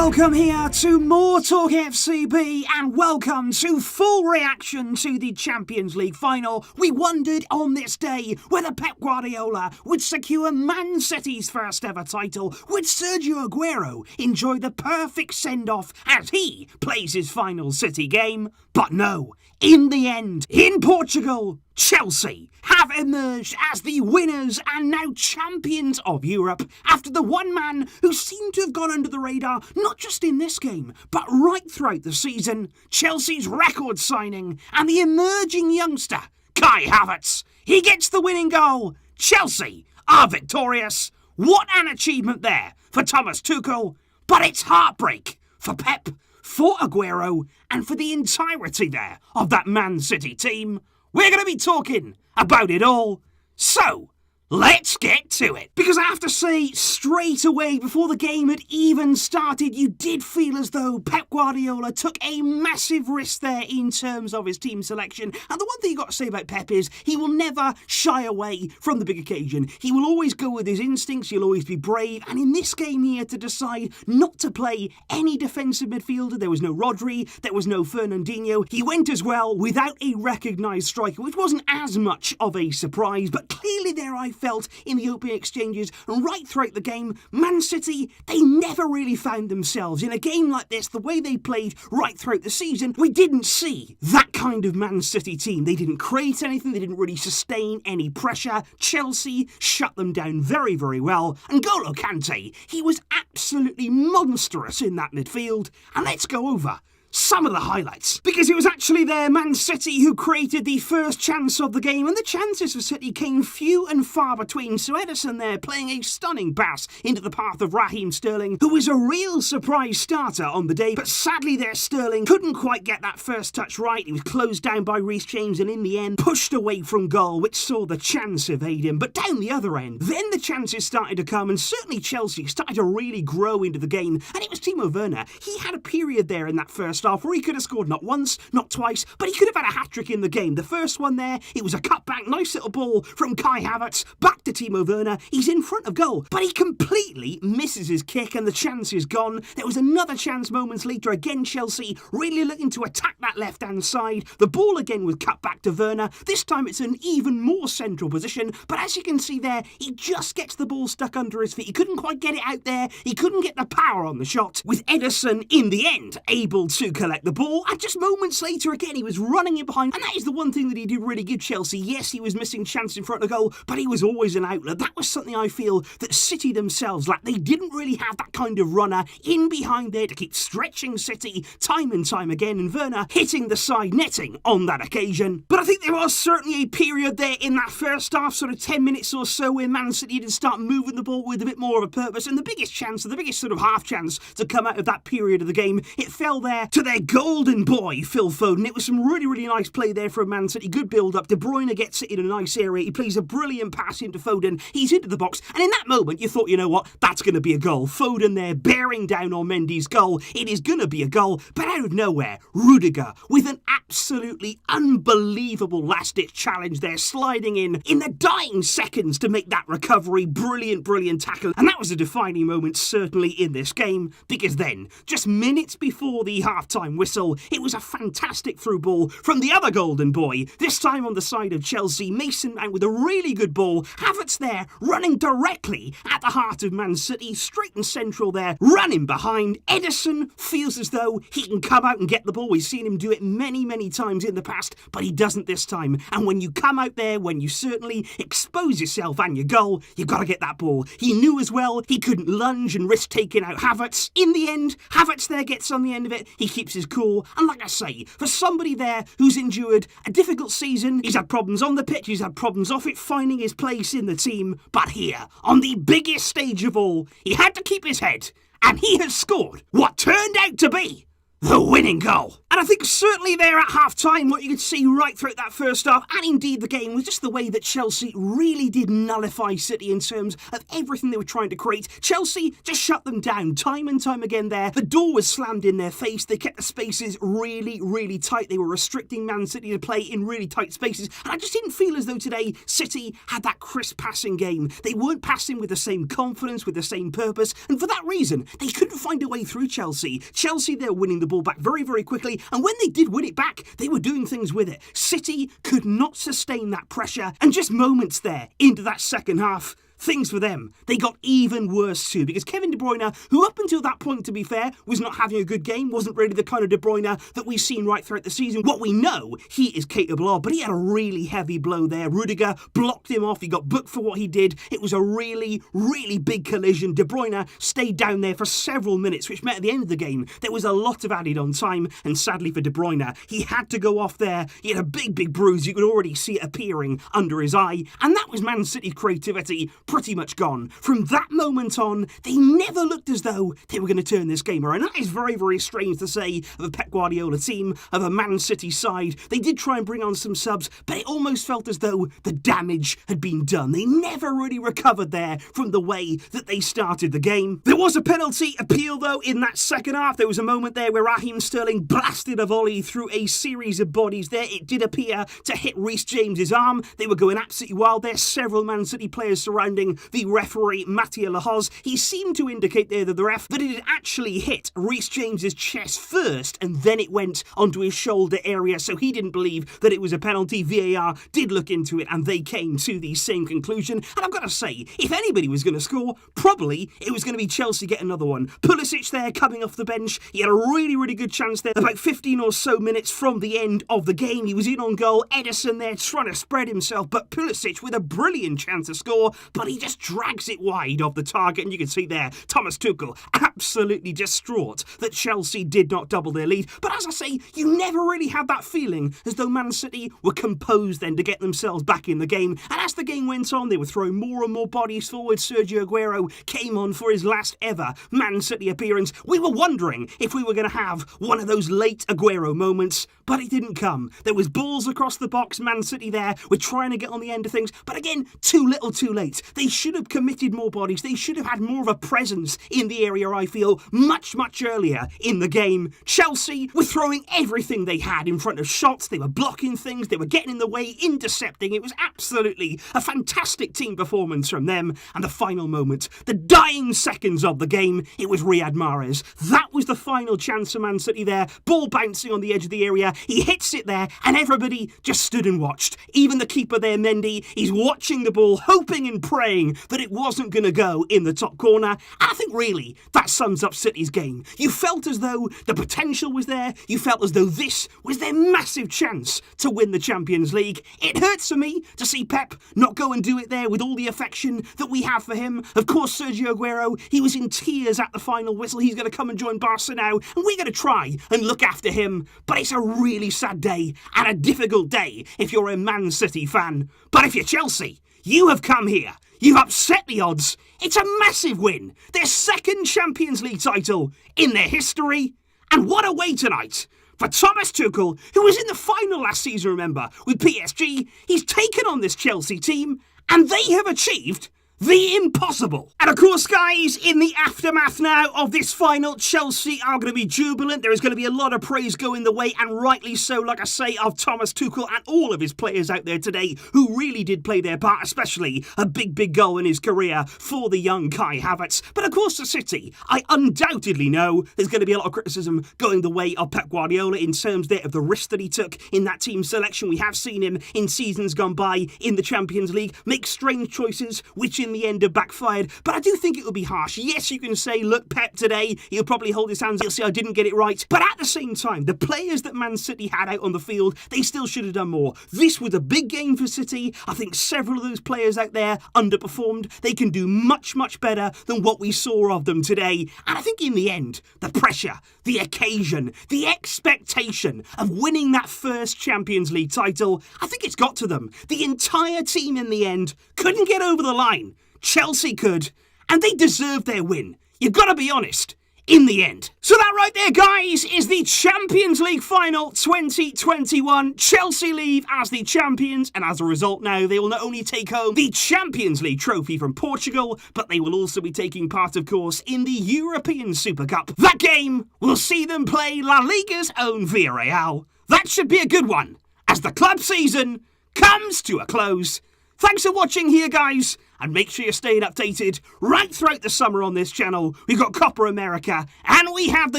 Welcome here to more Talk FCB and welcome to full reaction to the Champions League final. We wondered on this day whether Pep Guardiola would secure Man City's first ever title. Would Sergio Aguero enjoy the perfect send-off as he plays his final City game? But no, in the end, in Portugal, Chelsea have emerged as the winners and now champions of Europe after the one man who seemed to have gone under the radar, not just in this game, but right throughout the season, Chelsea's record signing and the emerging youngster, Kai Havertz. He gets the winning goal. Chelsea are victorious. What an achievement there for Thomas Tuchel, but it's heartbreak for Pep, for Aguero, and for the entirety there of that Man City team. We're going to be talking about it all. So, let's get to it. Because I have to say, straight away, before the game had even started, you did feel as though Pep Guardiola took a massive risk there in terms of his team selection. And the one thing you've got to say about Pep is he will never shy away from the big occasion. He will always go with his instincts, he'll always be brave. And in this game he had to decide not to play any defensive midfielder. There was no Rodri, there was no Fernandinho. He went as well without a recognised striker, which wasn't as much of a surprise. But clearly there I felt in the opening exchanges and right throughout the game, Man City, they never really found themselves. In a game like this, the way they played right throughout the season, we didn't see that kind of Man City team. They didn't create anything, they didn't really sustain any pressure. Chelsea shut them down very, very well. And N'Golo Kante, he was absolutely monstrous in that midfield. And let's go over some of the highlights, because it was actually their Man City who created the first chance of the game, and the chances for City came few and far between. So Ederson there playing a stunning pass into the path of Raheem Sterling, who was a real surprise starter on the day, but sadly there Sterling couldn't quite get that first touch right. He was closed down by Reece James and in the end pushed away from goal, which saw the chance evade him. But down the other end, then the chances started to come, and certainly Chelsea started to really grow into the game, and it was Timo Werner. He had a period there in that first half where he could have scored not once, not twice, but he could have had a hat-trick in the game. The first one there, it was a cutback, nice little ball from Kai Havertz, back to Timo Werner. He's in front of goal, but he completely misses his kick and the chance is gone. There was another chance moments later, again Chelsea really looking to attack that left-hand side. The ball again was cut back to Werner. This time it's an even more central position, but as you can see there, he just gets the ball stuck under his feet. He couldn't quite get it out there. He couldn't get the power on the shot, with Ederson in the end able to collect the ball, and just moments later again he was running in behind, and that is the one thing that he did really give Chelsea. Yes, he was missing chance in front of goal, but he was always an outlet. That was something I feel that City themselves lacked. They didn't really have that kind of runner in behind there to keep stretching City time and time again, and Werner hitting the side netting on that occasion. But I think there was certainly a period there in that first half, sort of 10 minutes or so, where Man City did start moving the ball with a bit more of a purpose, and the biggest chance, or the biggest sort of half chance to come out of that period of the game, it fell there to their golden boy, Phil Foden. It was some really, really nice play there from Man City. Good build-up. De Bruyne gets it in a nice area. He plays a brilliant pass into Foden. He's into the box. And in that moment, you thought, you know what? That's going to be a goal. Foden there bearing down on Mendy's goal. It is going to be a goal. But out of nowhere, Rudiger with an absolutely unbelievable last-ditch challenge there, sliding in the dying seconds to make that recovery. Brilliant, brilliant tackle. And that was a defining moment, certainly, in this game, because then, just minutes before the half-time whistle, it was a fantastic through ball from the other golden boy, this time on the side of Chelsea. Mason Mount with a really good ball. Havertz there running directly at the heart of Man City, straight and central there, running behind. Ederson feels as though he can come out and get the ball. We've seen him do it many, many times in the past, but he doesn't this time. And when you come out there, when you certainly expose yourself and your goal, you've got to get that ball. He knew as well he couldn't lunge and risk taking out Havertz. In the end, Havertz there gets on the end of it. He keeps his cool. And like I say, for somebody there who's endured a difficult season, he's had problems on the pitch, he's had problems off it, finding his place in the team, but here, on the biggest stage of all, he had to keep his head, and he has scored what turned out to be the winning goal. And I think certainly there at half-time, what you could see right throughout that first half, and indeed the game, was just the way that Chelsea really did nullify City in terms of everything they were trying to create. Chelsea just shut them down time and time again there. The door was slammed in their face. They kept the spaces really, really tight. They were restricting Man City to play in really tight spaces. And I just didn't feel as though today City had that crisp passing game. They weren't passing with the same confidence, with the same purpose. And for that reason, they couldn't find a way through Chelsea. Chelsea, they're winning the ball back very, very quickly. And when they did win it back, they were doing things with it. City could not sustain that pressure. And just moments there into that second half, things for them, they got even worse too, because Kevin De Bruyne, who up until that point, to be fair, was not having a good game, wasn't really the kind of De Bruyne that we've seen right throughout the season. What we know he is capable of, but he had a really heavy blow there. Rudiger blocked him off. He got booked for what he did. It was a really, really big collision. De Bruyne stayed down there for several minutes, which meant at the end of the game, there was a lot of added on time, and sadly for De Bruyne, he had to go off there. He had a big, big bruise. You could already see it appearing under his eye, and that was Man City's creativity pretty much gone. From that moment on, they never looked as though they were going to turn this game around. That is very, very strange to say of a Pep Guardiola team, of a Man City side. They did try and bring on some subs, but it almost felt as though the damage had been done. They never really recovered there from the way that they started the game. There was a penalty appeal, though, in that second half. There was a moment there where Raheem Sterling blasted a volley through a series of bodies there. It did appear to hit Reece James's arm. They were going absolutely wild there. Several Man City players surrounding the referee, Mattia Lahoz. He seemed to indicate there that the ref that it had actually hit Reece James's chest first, and then it went onto his shoulder area, so he didn't believe that it was a penalty. VAR did look into it, and they came to the same conclusion. And I've got to say, if anybody was going to score, probably it was going to be Chelsea get another one. Pulisic there coming off the bench. He had a really, really good chance there. About 15 or so minutes from the end of the game, he was in on goal. Ederson there trying to spread himself, but Pulisic with a brilliant chance to score, but he just drags it wide of the target, and you can see there Thomas Tuchel absolutely distraught that Chelsea did not double their lead. But as I say, you never really had that feeling as though Man City were composed then to get themselves back in the game. And as the game went on, they were throwing more and more bodies forward. Sergio Aguero came on for his last ever Man City appearance. We were wondering if we were going to have one of those late Aguero moments, but it didn't come. There was balls across the box. Man City there were trying to get on the end of things, but again, too little too late. They should have committed more bodies. They should have had more of a presence in the area, I feel, much, much earlier in the game. Chelsea were throwing everything they had in front of shots. They were blocking things. They were getting in the way, intercepting. It was absolutely a fantastic team performance from them. And the final moment, the dying seconds of the game, it was Riyad Mahrez. That was the final chance for Man City there. Ball bouncing on the edge of the area. He hits it there, and everybody just stood and watched. Even the keeper there, Mendy, he's watching the ball, hoping and praying that it wasn't going to go in the top corner. And I think really that sums up City's game. You felt as though the potential was there. You felt as though this was their massive chance to win the Champions League. It hurts for me to see Pep not go and do it there with all the affection that we have for him. Of course, Sergio Aguero, he was in tears at the final whistle. He's going to come and join Barca now, and we're going to try and look after him. But it's a really sad day and a difficult day if you're a Man City fan. But if you're Chelsea, you have come here. You've upset the odds. It's a massive win. Their second Champions League title in their history. And what a way tonight for Thomas Tuchel, who was in the final last season, remember, with PSG. He's taken on this Chelsea team, and they have achieved the impossible. And of course, guys, in the aftermath now of this final, Chelsea are going to be jubilant. There is going to be a lot of praise going the way, and rightly so, like I say, of Thomas Tuchel and all of his players out there today who really did play their part, especially a big, big goal in his career for the young Kai Havertz. But of course, the City, I undoubtedly know there's going to be a lot of criticism going the way of Pep Guardiola in terms there of the risk that he took in that team selection. We have seen him in seasons gone by in the Champions League make strange choices, which in the end have backfired, but I do think it would be harsh. Yes, you can say, look, Pep today, he'll probably hold his hands, he'll say I didn't get it right, but at the same time, the players that Man City had out on the field, they still should have done more. This was a big game for City. I think several of those players out there underperformed. They can do much, much better than what we saw of them today, and I think in the end, the pressure, the occasion, the expectation of winning that first Champions League title, I think it's got to them. The entire team in the end couldn't get over the line. Chelsea could, and they deserved their win. You've got to be honest. in the end. So that right there, guys, is the Champions League final 2021. Chelsea leave as the champions, and as a result now, they will not only take home the Champions League trophy from Portugal, but they will also be taking part, of course, in the European Super Cup. That game will see them play La Liga's own Villarreal. That should be a good one, as the club season comes to a close. Thanks for watching here, guys, and make sure you're staying updated right throughout the summer on this channel. We've got Copa America, and we have the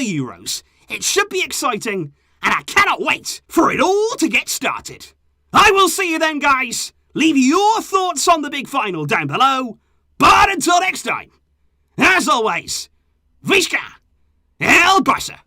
Euros. It should be exciting, and I cannot wait for it all to get started. I will see you then, guys. Leave your thoughts on the big final down below. But until next time, as always, Visca El Barça.